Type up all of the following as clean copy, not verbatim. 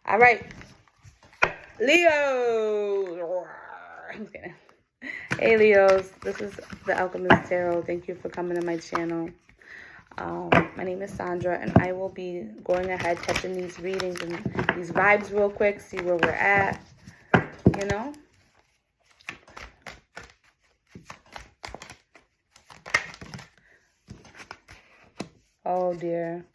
All right. Leo. I'm just kidding. Hey, Leos. This is the Alchemist Tarot. Thank you for coming to my channel. My name is Sandra, and I will be going ahead, touching these readings and these vibes real quick, see where we're at, you know? Oh, dear.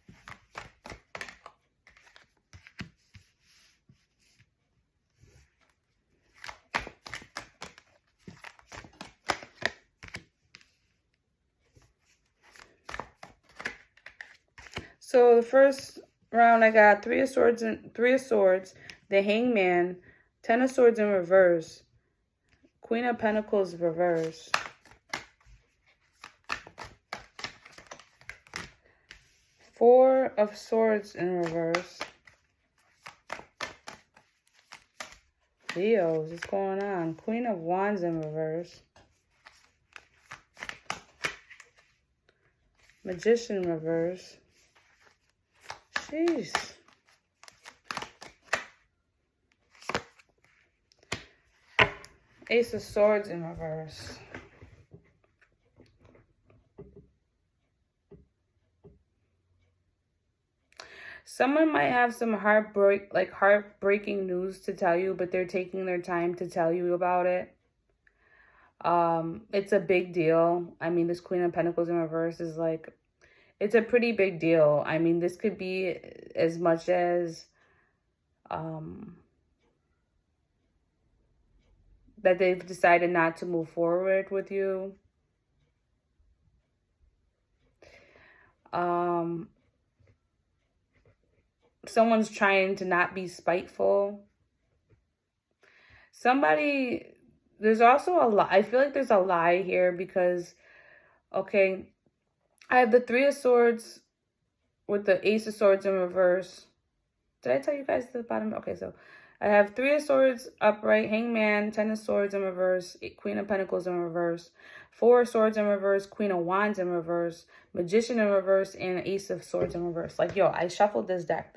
So the first round, I got Three of Swords, the Hangman, Ten of Swords in reverse, Queen of Pentacles reverse, Four of Swords in reverse. Leos, what's going on? Queen of Wands in reverse, Magician reverse. Jeez. Ace of Swords in reverse. Someone might have some heartbreaking news to tell you, but they're taking their time to tell you about it. It's a big deal. I mean, this Queen of Pentacles in reverse is like, it's a pretty big deal. I mean, this could be as much as that they've decided not to move forward with you. Someone's trying to not be spiteful. There's also a lie. I feel like there's a lie here because, okay, I have the Three of Swords with the Ace of Swords in reverse. Did I tell you guys the bottom? Okay, so I have Three of Swords upright, Hangman, Ten of Swords in reverse, Queen of Pentacles in reverse, Four of Swords in reverse, Queen of Wands in reverse, Magician in reverse, and Ace of Swords in reverse. Like, yo, I shuffled this deck.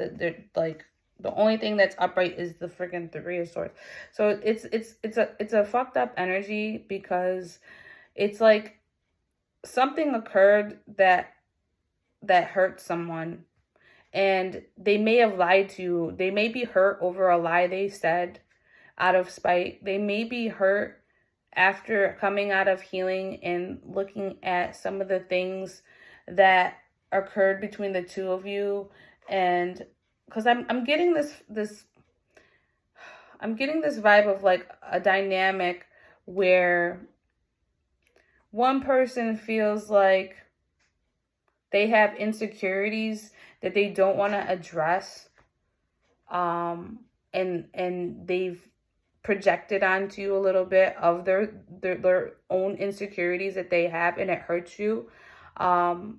Like, the only thing that's upright is the freaking Three of Swords. So it's a fucked up energy because it's like something occurred that hurt someone. And they may have lied to you. They may be hurt over a lie they said out of spite. They may be hurt after coming out of healing and looking at some of the things that occurred between the two of you. And because I'm getting I'm getting this vibe of like a dynamic where one person feels like they have insecurities that they don't want to address, and they've projected onto you a little bit of their own insecurities that they have, and it hurts you. You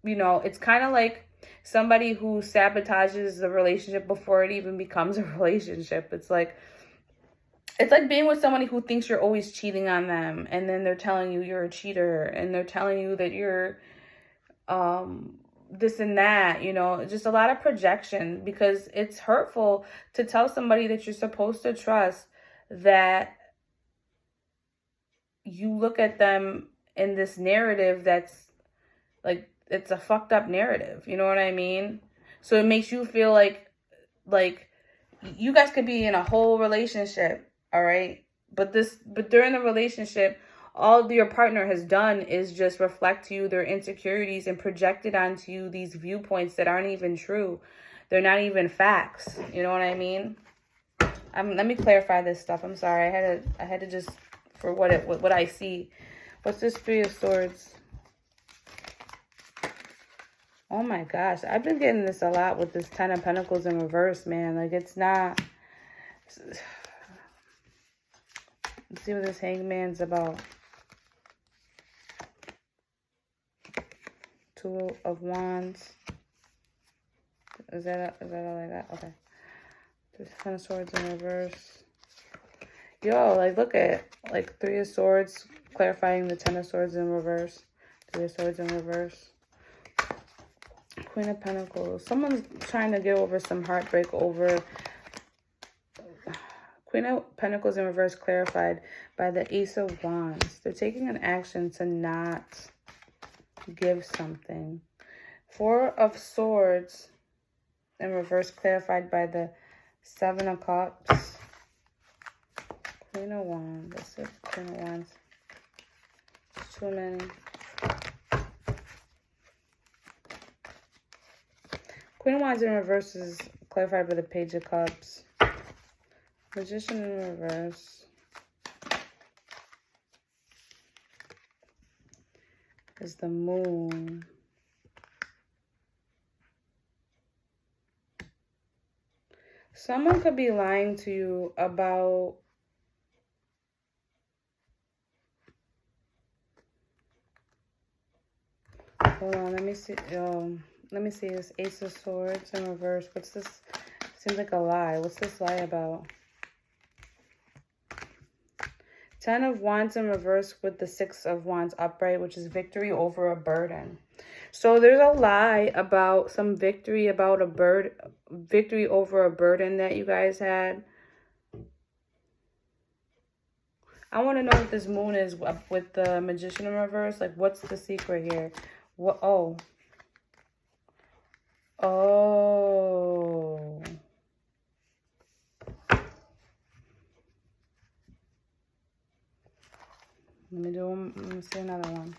know, it's kind of like somebody who sabotages the relationship before it even becomes a relationship. It's like being with somebody who thinks you're always cheating on them, and then they're telling you you're a cheater, and they're telling you that you're this and that, you know, just a lot of projection, because it's hurtful to tell somebody that you're supposed to trust that you look at them in this narrative that's like, it's a fucked up narrative, you know what I mean? So it makes you feel like you guys could be in a whole relationship, all right, but during the relationship, all your partner has done is just reflect to you their insecurities and projected onto you these viewpoints that aren't even true. They're not even facts. You know what I mean? Let me clarify this stuff. I'm sorry. I had to just, for what I see. What's this Three of Swords? Oh my gosh. I've been getting this a lot with this Ten of Pentacles in reverse, man. Like, it's not. Let's see what this Hangman's about. Two of Wands. Is that all I got? Okay. There's Ten of Swords in reverse. Yo, like, look at, like, Three of Swords, clarifying the Ten of Swords in reverse. Three of Swords in reverse. Queen of Pentacles. Someone's trying to get over some heartbreak over Queen of Pentacles in reverse clarified by the Ace of Wands. They're taking an action to not give something. Four of Swords in reverse clarified by the Seven of Cups. Queen of Wands. That's it. Queen of Wands. Too many. Queen of Wands in reverse is clarified by the Page of Cups. Magician in reverse is the Moon. Someone could be lying to you about hold on, let me see this Ace of Swords in reverse. What's this? Seems like a lie. What's this lie about? Ten of Wands in reverse with the Six of Wands upright, which is victory over a burden. So there's a lie about some victory about victory over a burden that you guys had. I want to know what this Moon is with the Magician in reverse. Like, what's the secret here? What? Oh. Oh. Let me see another one.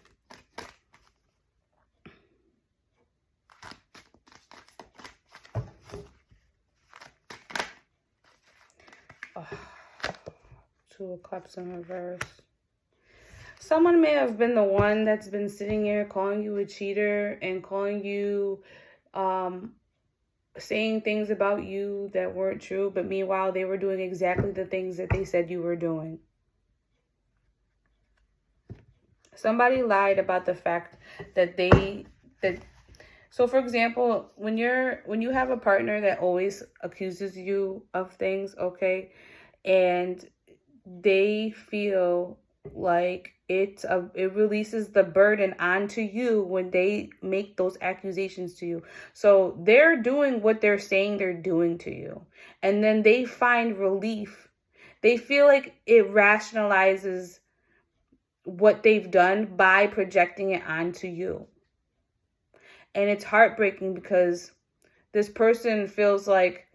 Oh. Two of Cups in reverse. Someone may have been the one that's been sitting here calling you a cheater and calling you, saying things about you that weren't true, but meanwhile they were doing exactly the things that they said you were doing. Somebody lied about the fact that so for example, when you have a partner that always accuses you of things, okay, and they feel like it releases the burden onto you when they make those accusations to you. So they're doing what they're saying they're doing to you, and then they find relief. They feel like it rationalizes what they've done by projecting it onto you. And it's heartbreaking because this person feels like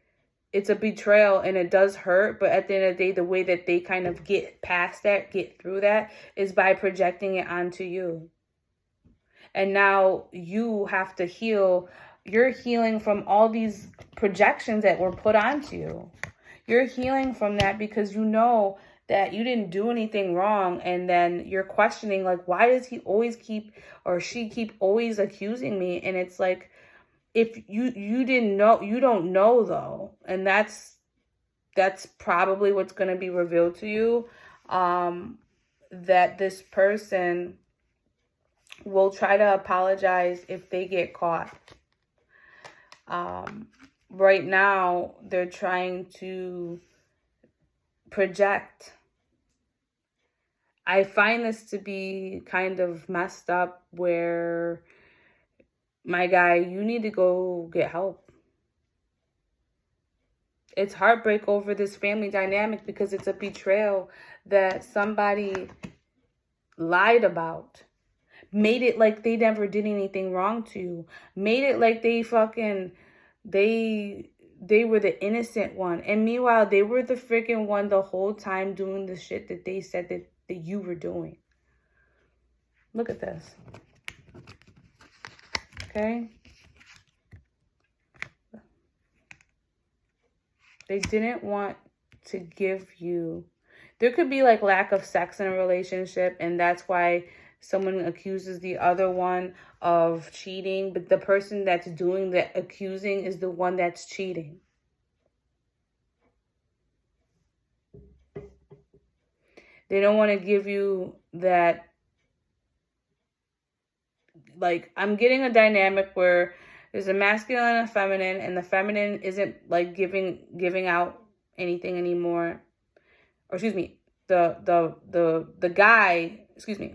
it's a betrayal and it does hurt, but at the end of the day, the way that they kind of get past that, get through that, is by projecting it onto you. And now you have to heal. You're healing from all these projections that were put onto you. You're healing from that because you know that you didn't do anything wrong, and then you're questioning, like, why does he always keep, or she keep always accusing me? And it's like, if you didn't know, you don't know though, and that's probably what's going to be revealed to you, that this person will try to apologize if they get caught. Right now they're trying to project. I find this to be kind of messed up, where, my guy, you need to go get help. It's heartbreak over this family dynamic because it's a betrayal that somebody lied about. Made it like they never did anything wrong to you. Made it like they were the innocent one. And meanwhile, they were the freaking one the whole time doing the shit that they said that you were doing. Look at this. Okay? They didn't want to give you... There could be like lack of sex in a relationship, and that's why someone accuses the other one of cheating, but the person that's doing the accusing is the one that's cheating. They don't want to give you that. Like, I'm getting a dynamic where there's a masculine and a feminine, and the feminine isn't like giving out anything anymore. Or excuse me, the guy, excuse me.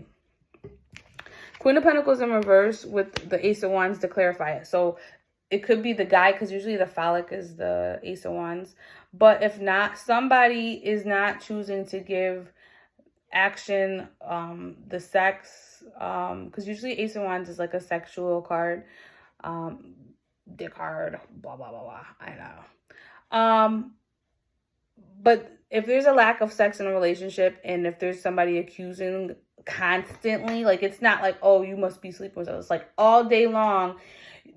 Queen of Pentacles in reverse with the Ace of Wands to clarify it. So it could be the guy, because usually the phallic is the Ace of Wands. But if not, somebody is not choosing to give action, the sex, because usually Ace of Wands is like a sexual card, um, dick hard, blah, blah, blah, blah. I know. But if there's a lack of sex in a relationship, and if there's somebody accusing constantly, like, it's not like, oh, you must be sleeping with us. It's like all day long,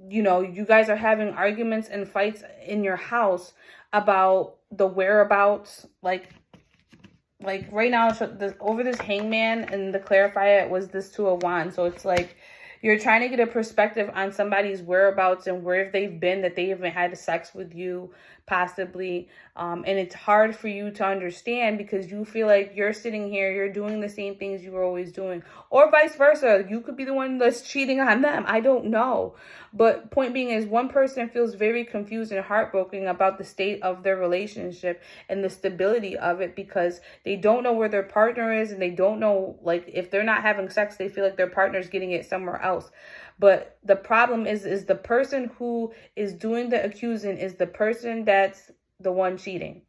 you know, you guys are having arguments and fights in your house about the whereabouts, like right now, over this hangman, and to clarify, it was this Two of Wands. So it's like you're trying to get a perspective on somebody's whereabouts and where they've been, that they haven't had sex with you, possibly. And it's hard for you to understand, because you feel like you're sitting here, you're doing the same things you were always doing, or vice versa. You could be the one that's cheating on them. I don't know. But point being is, one person feels very confused and heartbroken about the state of their relationship and the stability of it, because they don't know where their partner is, and they don't know, like, if they're not having sex, they feel like their partner's getting it somewhere else. But the problem is the person who is doing the accusing is the person that's the one cheating.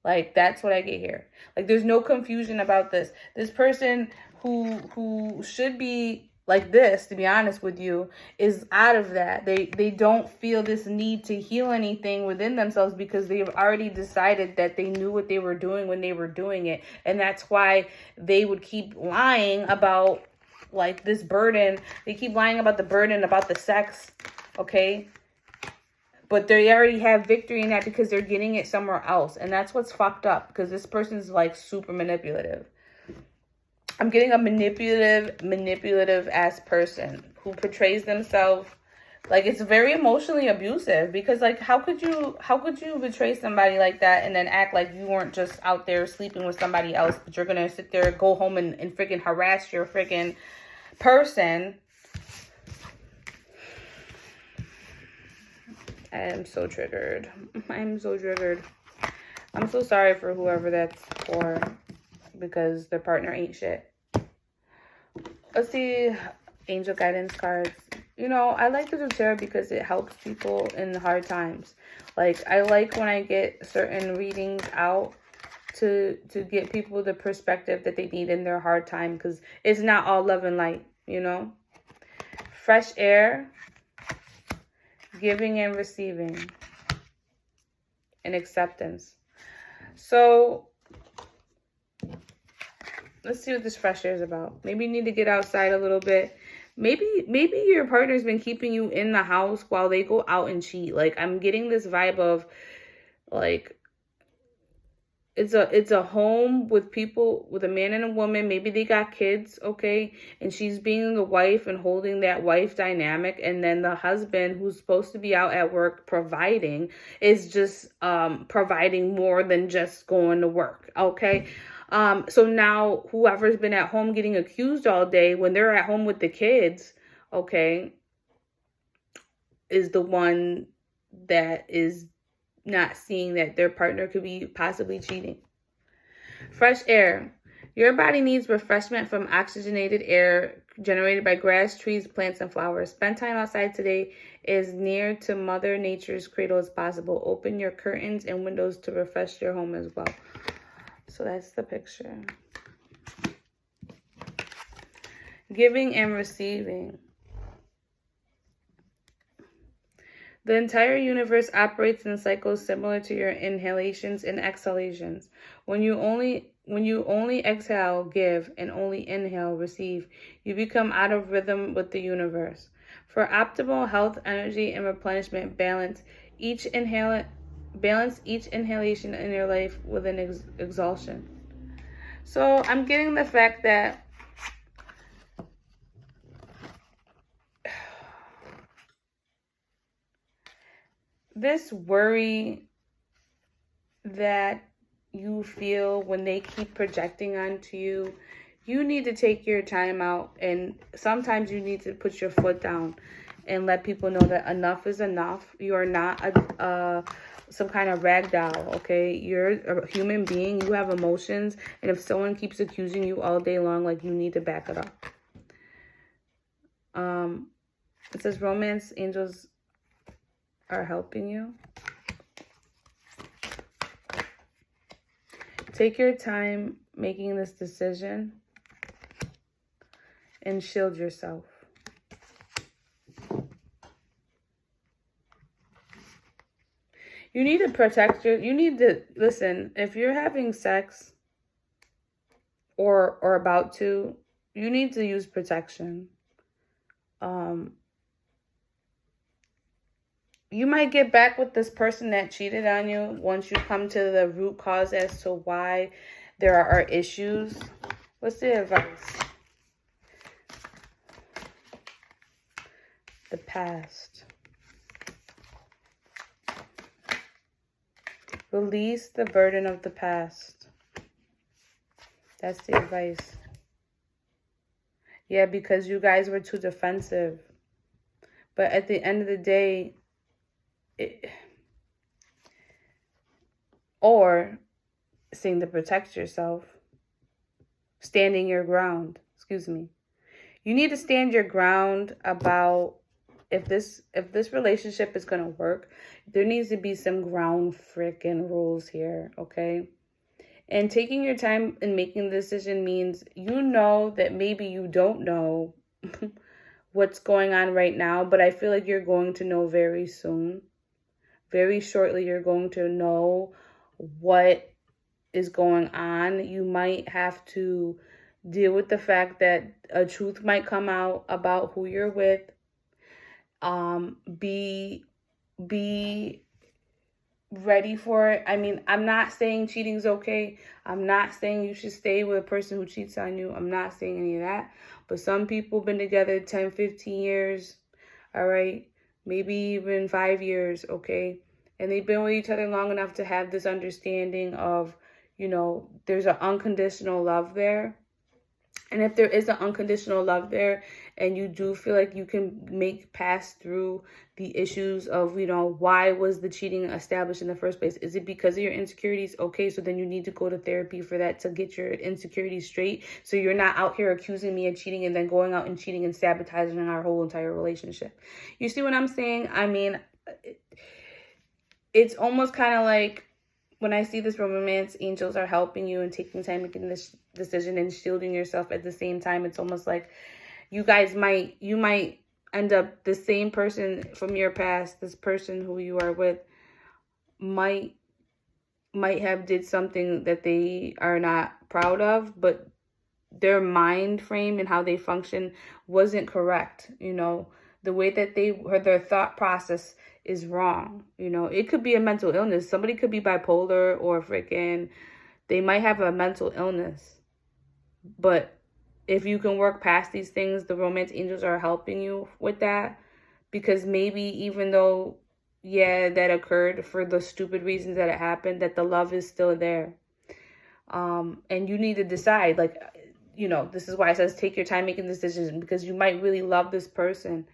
Like, that's what I get here. Like, there's no confusion about this. This person who should be like this, to be honest with you, is out of that. They don't feel this need to heal anything within themselves, because they've already decided that they knew what they were doing when they were doing it. And that's why they would keep lying about, like, this burden. They keep lying about the burden, about the sex, okay? But they already have victory in that, because they're getting it somewhere else. And that's what's fucked up, because this person's like super manipulative. I'm getting a manipulative ass person who portrays themselves like it's very emotionally abusive, because, like, how could you betray somebody like that and then act like you weren't just out there sleeping with somebody else, but you're gonna sit there, go home and freaking harass your freaking person. I am so triggered. I'm so triggered. I'm so sorry for whoever that's for, because their partner ain't shit. Let's see, angel guidance cards. You know, I like to do tarot because it helps people in hard times. Like, I like when I get certain readings out to get people the perspective that they need in their hard time, because it's not all love and light, you know. Fresh air, giving and receiving, and acceptance. So let's see what this fresh air is about. Maybe you need to get outside a little bit. Maybe your partner's been keeping you in the house while they go out and cheat. Like, I'm getting this vibe of, like, it's a home with people, with a man and a woman. Maybe they got kids, okay? And she's being the wife and holding that wife dynamic. And then the husband, who's supposed to be out at work providing, is just providing more than just going to work, okay? So now whoever's been at home getting accused all day, when they're at home with the kids, okay, is the one that is not seeing that their partner could be possibly cheating. Fresh air. Your body needs refreshment from oxygenated air generated by grass, trees, plants, and flowers. Spend time outside today, as near to Mother Nature's cradle as possible. Open your curtains and windows to refresh your home as well. So that's the picture. Giving and receiving. The entire universe operates in cycles similar to your inhalations and exhalations. When you only exhale, give, and only inhale, receive, you become out of rhythm with the universe. For optimal health, energy, and replenishment, balance each inhalation in your life with an exhaustion. So I'm getting the fact that this worry that you feel when they keep projecting onto you, you need to take your time out, and sometimes you need to put your foot down and let people know that enough is enough. You are not some kind of rag doll, okay? You're a human being. You have emotions, and if someone keeps accusing you all day long, like, you need to back it up. It says romance angels are helping you. Take your time making this decision and shield yourself. You need to protect you need to, listen, if you're having sex or about to, you need to use protection. You might get back with this person that cheated on you once you come to the root cause as to why there are issues. What's the advice? The past. Release the burden of the past. That's the advice. Yeah, because you guys were too defensive. But at the end of the day, or saying to protect yourself, standing your ground, excuse me. You need to stand your ground about if this relationship is going to work. There needs to be some ground freaking rules here, okay? And taking your time in making the decision means you know that maybe you don't know what's going on right now, but I feel like you're going to know very soon. Very shortly, you're going to know what is going on. You might have to deal with the fact that a truth might come out about who you're with. Be ready for it. I mean, I'm not saying cheating's okay. I'm not saying you should stay with a person who cheats on you. I'm not saying any of that. But some people have been together 10, 15 years. All right. Maybe even 5 years. Okay. And they've been with each other long enough to have this understanding of, you know, there's an unconditional love there. And if there is an unconditional love there and you do feel like you can pass through the issues of, you know, why was the cheating established in the first place? Is it because of your insecurities? Okay, so then you need to go to therapy for that, to get your insecurities straight. So you're not out here accusing me of cheating and then going out and cheating and sabotaging our whole entire relationship. You see what I'm saying? I mean, it's almost kind of like, when I see this romance, angels are helping you and taking time making this decision and shielding yourself at the same time. It's almost like you might end up the same person from your past. This person who you are with might have did something that they are not proud of, but their mind frame and how they function wasn't correct. You know, the way that their thought process is wrong. You know, it could be a mental illness. Somebody could be bipolar or they might have a mental illness. But if you can work past these things, the romance angels are helping you with that. Because maybe even though, yeah, that occurred for the stupid reasons that it happened, that the love is still there. And you need to decide, like, you know, this is why it says take your time making decisions, because you might really love this person.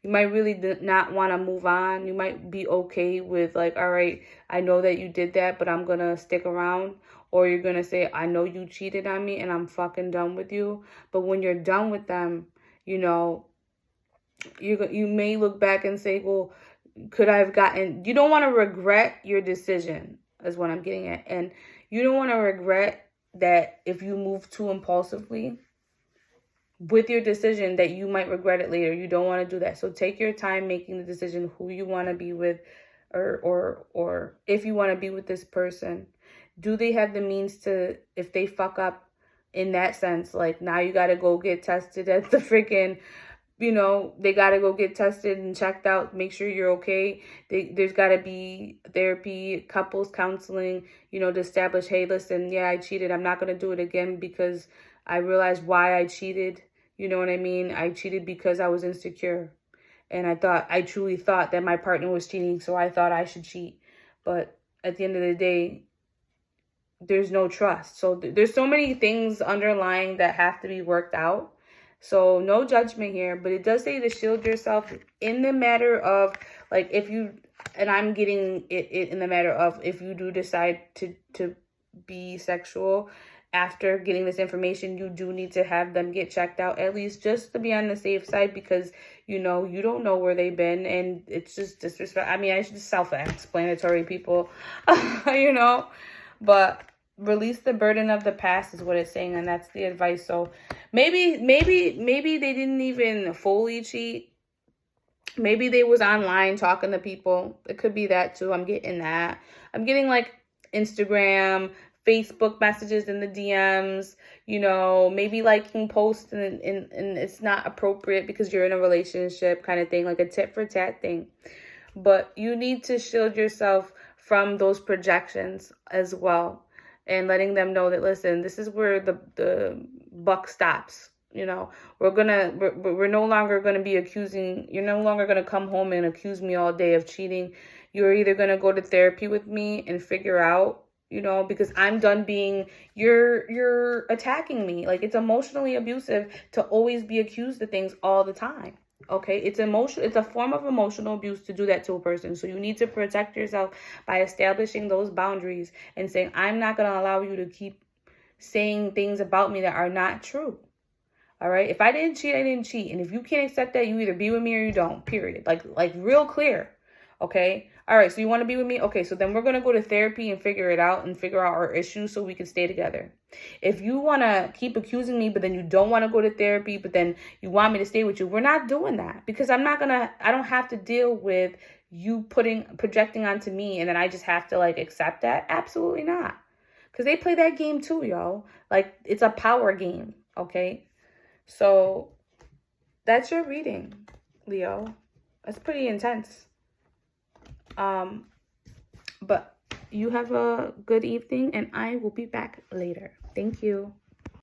You might really not want to move on. You might be okay with like, all right, I know that you did that, but I'm going to stick around. Or you're going to say, I know you cheated on me and I'm fucking done with you. But when you're done with them, you know, you may look back and say, well, could I have gotten... You don't want to regret your decision, is what I'm getting at. And you don't want to regret that if you move too impulsively with your decision, that you might regret it later. You don't want to do that. So take your time making the decision who you want to be with, or if you want to be with this person. Do they have the means to, if they fuck up in that sense, like now you got to go get tested at the freaking, you know, they got to go get tested and checked out, make sure you're okay. There's got to be therapy, couples counseling, you know, to establish, hey, listen, yeah, I cheated. I'm not going to do it again because I realized why I cheated. You know what I mean? I cheated because I was insecure. And I truly thought that my partner was cheating, so I thought I should cheat. But at the end of the day, there's no trust. So there's so many things underlying that have to be worked out. So no judgment here, but it does say to shield yourself in the matter of, like, if you, and I'm getting it in the matter of if you do decide to be sexual after getting this information, you do need to have them get checked out, at least just to be on the safe side, because, you know, you don't know where they've been, and it's just disrespect. I mean, I should just self-explanatory, people, you know, but release the burden of the past is what it's saying, and that's the advice. So maybe they didn't even fully cheat. Maybe they was online talking to people. It could be that too. I'm getting that. I'm getting like Instagram, Facebook messages in the DMs, you know, maybe liking posts and it's not appropriate because you're in a relationship kind of thing, like a tit for tat thing. But you need to shield yourself from those projections as well, and letting them know that, listen, this is where the buck stops. You know, we're no longer gonna be accusing. You're no longer gonna come home and accuse me all day of cheating. You're either gonna go to therapy with me and figure out, you know, because I'm done being, you're attacking me. Like, it's emotionally abusive to always be accused of things all the time. Okay, it's a form of emotional abuse to do that to a person. So you need to protect yourself by establishing those boundaries and saying, I'm not going to allow you to keep saying things about me that are not true. All right, if I didn't cheat, I didn't cheat. And if you can't accept that, you either be with me or you don't, period. Like real clear. Okay. All right. So you want to be with me? Okay. So then we're going to go to therapy and figure it out and figure out our issues so we can stay together. If you want to keep accusing me, but then you don't want to go to therapy, but then you want me to stay with you, we're not doing that, because I don't have to deal with you projecting onto me. And then I just have to like accept that. Absolutely not. Because they play that game too, y'all. Like, it's a power game. Okay. So that's your reading, Leo. That's pretty intense. But you have a good evening, and I will be back later. Thank you.